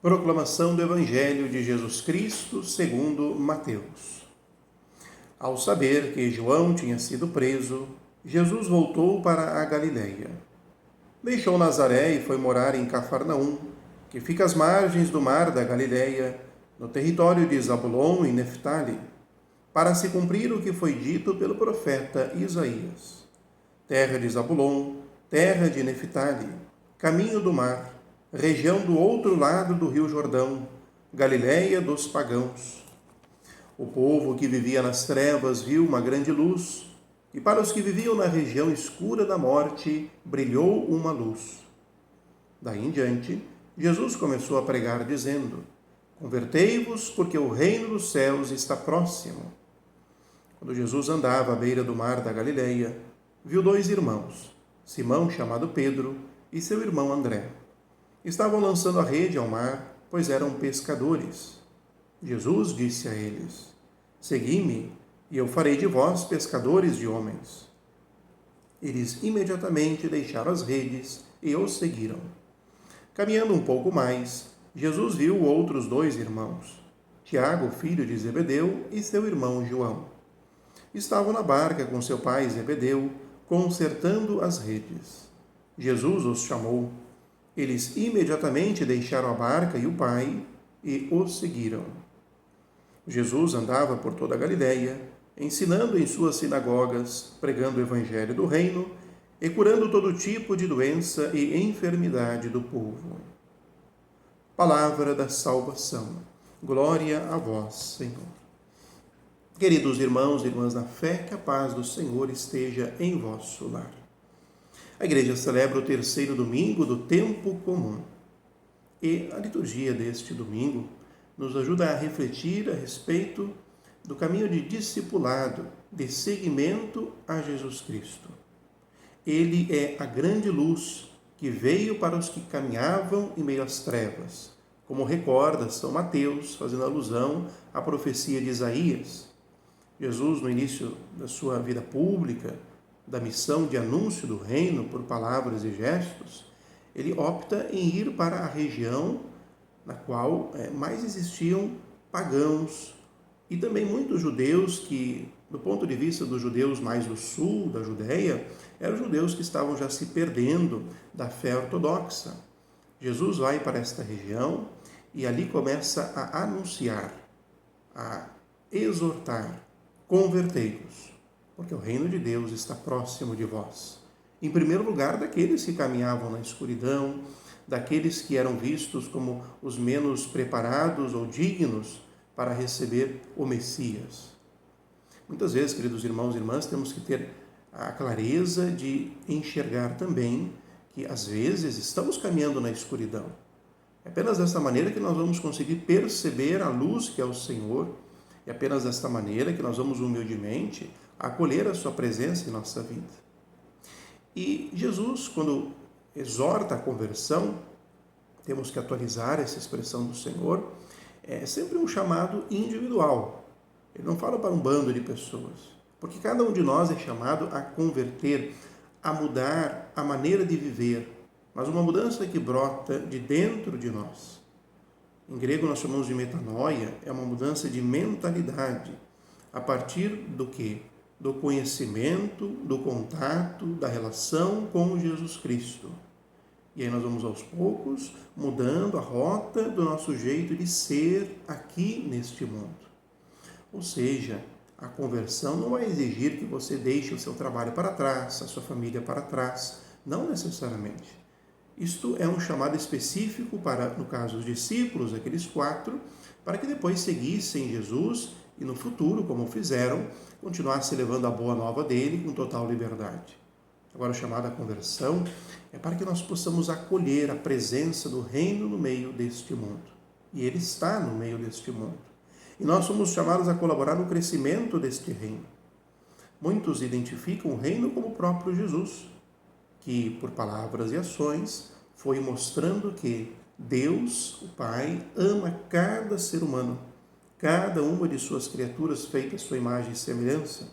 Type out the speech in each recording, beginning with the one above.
Proclamação do Evangelho de Jesus Cristo segundo Mateus. Ao saber que João tinha sido preso, Jesus voltou para a Galiléia. Deixou Nazaré e foi morar em Cafarnaum, que fica às margens do mar da Galiléia, no território de Zabulon e Neftali, para se cumprir o que foi dito pelo profeta Isaías. Terra de Zabulon, terra de Neftali, caminho do mar, região do outro lado do rio Jordão, Galiléia dos pagãos. O povo que vivia nas trevas viu uma grande luz, e para os que viviam na região escura da morte brilhou uma luz. Daí em diante, Jesus começou a pregar dizendo: Convertei-vos, porque o reino dos céus está próximo. Quando Jesus andava à beira do mar da Galiléia, viu dois irmãos, Simão, chamado Pedro, e seu irmão André. Estavam lançando a rede ao mar, pois eram pescadores. Jesus disse a eles: Segui-me, e eu farei de vós pescadores de homens. Eles imediatamente deixaram as redes e os seguiram. Caminhando um pouco mais, Jesus viu outros dois irmãos, Tiago, filho de Zebedeu, e seu irmão João. Estavam na barca com seu pai Zebedeu, consertando as redes. Jesus os chamou. Eles imediatamente deixaram a barca e o pai e os seguiram. Jesus andava por toda a Galiléia, ensinando em suas sinagogas, pregando o evangelho do reino e curando todo tipo de doença e enfermidade do povo. Palavra da salvação. Glória a vós, Senhor. Queridos irmãos e irmãs da fé, que a paz do Senhor esteja em vosso lar. A igreja celebra o terceiro domingo do tempo comum. E a liturgia deste domingo nos ajuda a refletir a respeito do caminho de discipulado, de seguimento a Jesus Cristo. Ele é a grande luz que veio para os que caminhavam em meio às trevas, como recorda São Mateus, fazendo alusão à profecia de Isaías. Jesus, no início da sua vida pública, da missão de anúncio do reino por palavras e gestos, ele opta em ir para a região na qual mais existiam pagãos e também muitos judeus que, do ponto de vista dos judeus mais do sul da Judéia, eram judeus que estavam já se perdendo da fé ortodoxa. Jesus vai para esta região e ali começa a anunciar, a exortar: convertei-vos, porque o reino de Deus está próximo de vós. Em primeiro lugar, daqueles que caminhavam na escuridão, daqueles que eram vistos como os menos preparados ou dignos para receber o Messias. Muitas vezes, queridos irmãos e irmãs, temos que ter a clareza de enxergar também que, às vezes, estamos caminhando na escuridão. É apenas desta maneira que nós vamos conseguir perceber a luz que é o Senhor. É apenas desta maneira que nós vamos humildemente acolher a sua presença em nossa vida. E Jesus, quando exorta a conversão, temos que atualizar essa expressão do Senhor, é sempre um chamado individual. Ele não fala para um bando de pessoas, porque cada um de nós é chamado a converter, a mudar a maneira de viver, mas uma mudança que brota de dentro de nós. Em grego nós chamamos de metanoia, é uma mudança de mentalidade, a partir do quê? Do conhecimento, do contato, da relação com Jesus Cristo. E aí nós vamos aos poucos mudando a rota do nosso jeito de ser aqui neste mundo. Ou seja, a conversão não vai exigir que você deixe o seu trabalho para trás, a sua família para trás. Não necessariamente. Isto é um chamado específico para, no caso, os discípulos, aqueles 4, para que depois seguissem Jesus e no futuro, como fizeram, continuasse levando a boa nova dele com total liberdade. Agora, o chamado à conversão é para que nós possamos acolher a presença do reino no meio deste mundo. E ele está no meio deste mundo. E nós somos chamados a colaborar no crescimento deste reino. Muitos identificam o reino como o próprio Jesus, que, por palavras e ações, foi mostrando que Deus, o Pai, ama cada ser humano, cada uma de suas criaturas feitas à sua imagem e semelhança,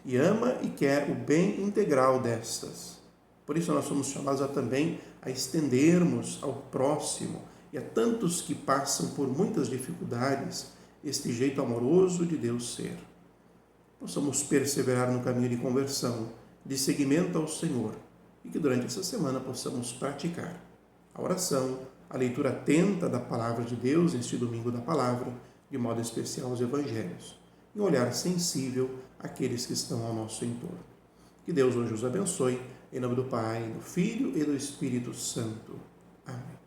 e ama e quer o bem integral destas. Por isso nós somos chamados também a estendermos ao próximo e a tantos que passam por muitas dificuldades este jeito amoroso de Deus ser. Possamos perseverar no caminho de conversão, de seguimento ao Senhor, e que durante essa semana possamos praticar a oração, a leitura atenta da Palavra de Deus neste domingo da Palavra, de modo especial os Evangelhos, e um olhar sensível àqueles que estão ao nosso entorno. Que Deus hoje os abençoe, em nome do Pai, do Filho e do Espírito Santo. Amém.